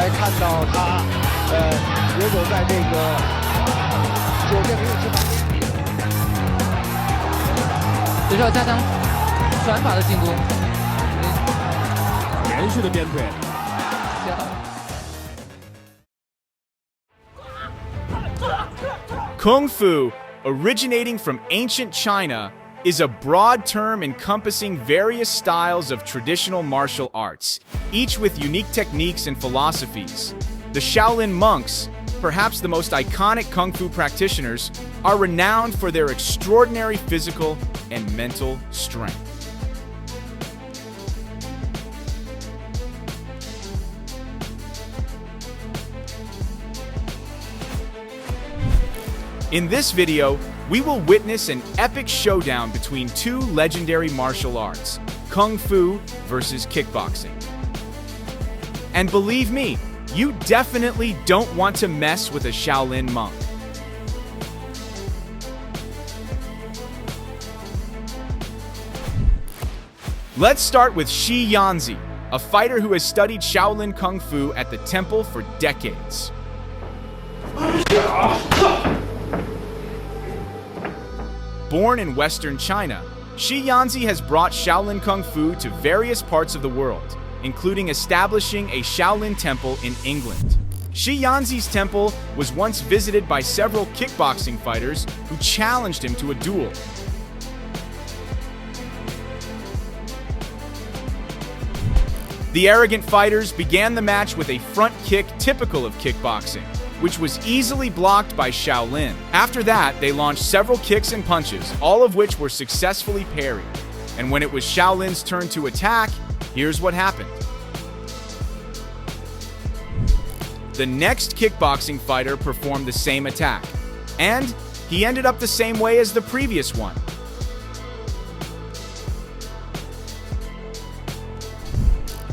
来看到他游走在这个9件名誉之旁边，这是要加强拳法的进攻，连续的鞭腿。 KungFu, originating from ancient China, is a broad term encompassing various styles of traditional martial arts, each with unique techniques and philosophies. The Shaolin monks, perhaps the most iconic Kung Fu practitioners, are renowned for their extraordinary physical and mental strength. In this video, we will witness an epic showdown between two legendary martial arts, Kung Fu versus kickboxing. And believe me, you definitely don't want to mess with a Shaolin monk. Let's start with Shi Yanzi, a fighter who has studied Shaolin Kung Fu at the temple for decades. Born in Western China, Shi Yanzi has brought Shaolin Kung Fu to various parts of the world, including establishing a Shaolin temple in England. Shi Yanzi's temple was once visited by several kickboxing fighters who challenged him to a duel. The arrogant fighters began the match with a front kick typical of kickboxing, which was easily blocked by Shaolin. After that, they launched several kicks and punches, all of which were successfully parried. And when it was Shaolin's turn to attack, here's what happened. The next kickboxing fighter performed the same attack, and he ended up the same way as the previous one.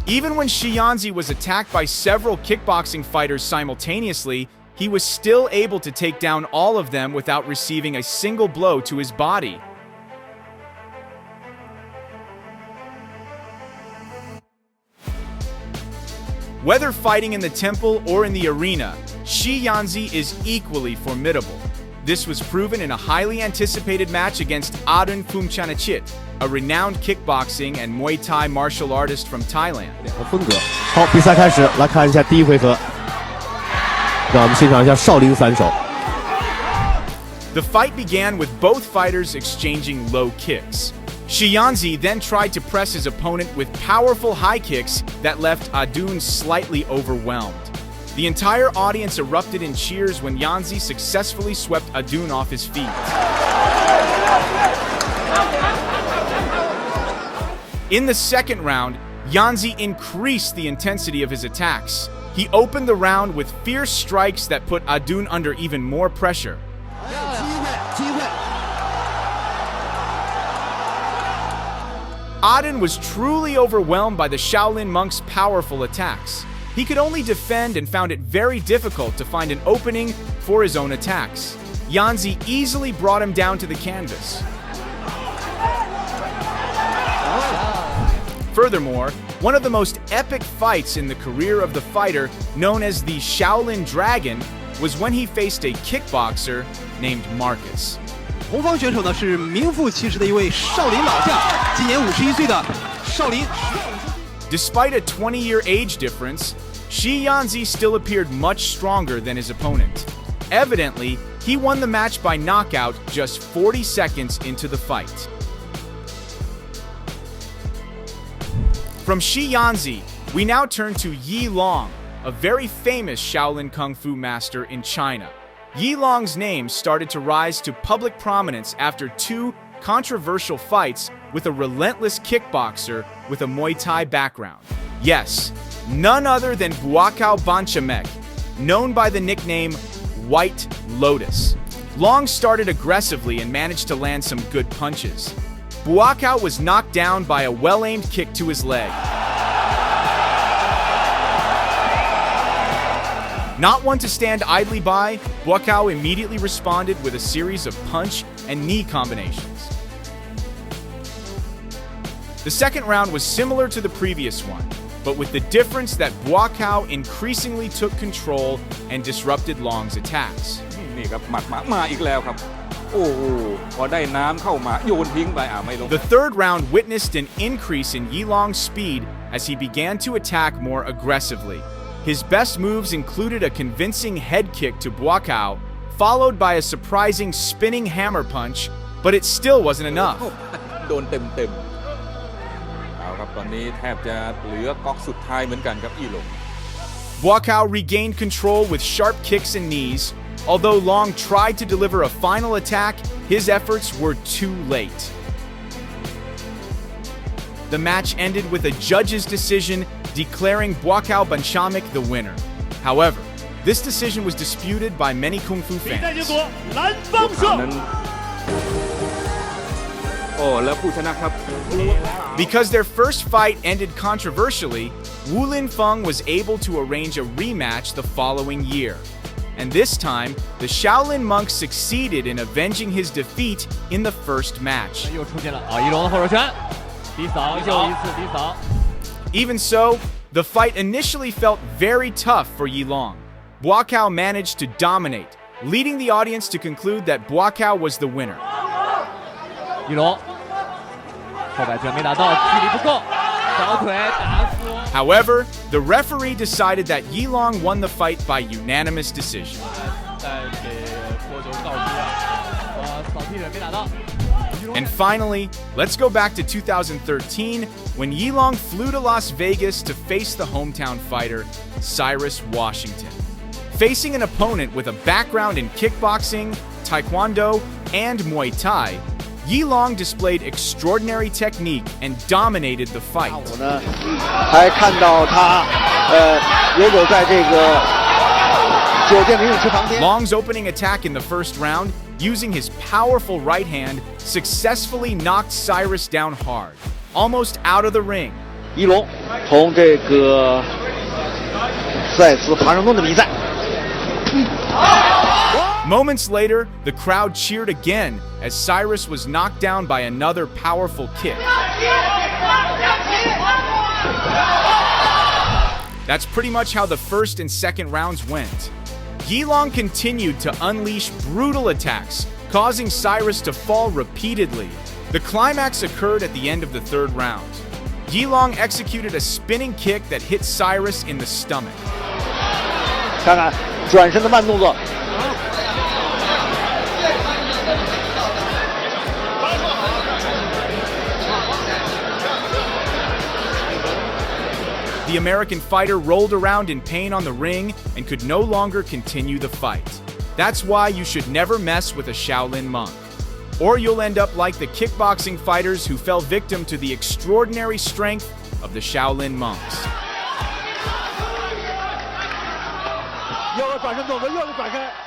Even when Shi Yanzi was attacked by several kickboxing fighters simultaneously, he was still able to take down all of them without receiving a single blow to his body. Whether fighting in the temple or in the arena, Shi Yanzi is equally formidable. This was proven in a highly anticipated match against Adun Phumchanachit, a renowned kickboxing and Muay Thai martial artist from Thailand. 风格。好，比赛开始，来看一下第一回合。让我们欣赏一下少林散手。 The fight began with both fighters exchanging low kicks. Shi Yanzi then tried to press his opponent with powerful high kicks that left Adun slightly overwhelmed. The entire audience erupted in cheers when Yanzi successfully swept Adun off his feet. In the second round, Yanzi increased the intensity of his attacks. He opened the round with fierce strikes that put Adun under even more pressure. Adun was truly overwhelmed by the Shaolin monk's powerful attacks. He could only defend and found it very difficult to find an opening for his own attacks. Yanzi easily brought him down to the canvas. Furthermore, one of the most epic fights in the career of the fighter, known as the Shaolin Dragon, was when he faced a kickboxer named Marcus. 红方选手呢是名副其实的一位少林老将，今年51岁的少林。Despite a 20-year age difference, Shi Yanzi still appeared much stronger than his opponent. Evidently, he won the match by knockout just 40 seconds into the fight. From Shi Yanzi, we now turn to Yi Long, a very famous Shaolin Kung Fu master in China. Yi Long's name started to rise to public prominence after two controversial fights with a relentless kickboxer with a Muay Thai background. Yes, none other than Buakaw Banchamek, known by the nickname White Lotus. Long started aggressively and managed to land some good punches. Buakaw was knocked down by a well-aimed kick to his leg. Not one to stand idly by, Buakaw immediately responded with a series of punch and knee combinations. The second round was similar to the previous one. but with the difference that Buakaw increasingly took control and disrupted Long's attacks. นี่ครับหมัดมาอีกแล้วครับโอ้โหพอได้น้ำเข้ามาโยนทิ้งไปไม่ลง The third round witnessed an increase in Yilong's speed as he began to attack more aggressively. His best moves included a convincing head kick to Buakaw, followed by a surprising spinning hammer punch, but it still wasn't enough. โดนเต็มเอาครับตอนนี้แทบจะเหลือก๊อกสุดท้ายเหมือนกันครับอีหลง Buakaw regained control with sharp kicks and knees. Although Long tried to deliver a final attack, his efforts were too late. The match ended with a judge's decision declaring Buakaw Banchamik the winner. However, this decision was disputed by many KungFu fans. นั้นโอ้แล้วผู้ชนะครับ Because their first fight ended controversially, Wu Linfeng was able to arrange a rematch the following year. And this time, the Shaolin monk succeeded in avenging his defeat in the first match. 又出现了一龙的后手拳，低扫又一次低扫。 Even so, the fight initially felt very tough for Yilong. Buakaw managed to dominate, leading the audience to conclude that Buakaw was the winner. 一龙后摆拳没打到，距离不够，小腿打出。 However, the referee decided that Yilong won the fight by unanimous decision. 再给脱球告知，扫踢腿没打到。 And finally, let's go back to 2013 when Yilong flew to Las Vegas to face the hometown fighter, Cyrus Washington. Facing an opponent with a background in kickboxing, taekwondo, and Muay Thai, Yilong displayed extraordinary technique and dominated the fight. 我呢，还看到他，游走在这个酒店的泳池旁边。 Long's opening attack in the first round, using his powerful right hand, successfully knocked Cyrus down hard, almost out of the ring. 一龙从这个再次爬上洞的比赛。 Moments later, the crowd cheered again as Cyrus was knocked down by another powerful kick. That's pretty much how the first and second rounds went. Yilong continued to unleash brutal attacks, causing Cyrus to fall repeatedly. The climax occurred at the end of the third round. Yilong executed a spinning kick that hit Cyrus in the stomach. 看看转身的慢动作。 The American fighter rolled around in pain on the ring and could no longer continue the fight. That's why you should never mess with a Shaolin monk. Or you'll end up like the kickboxing fighters who fell victim to the extraordinary strength of the Shaolin monks. 又个转身动作，又个转身。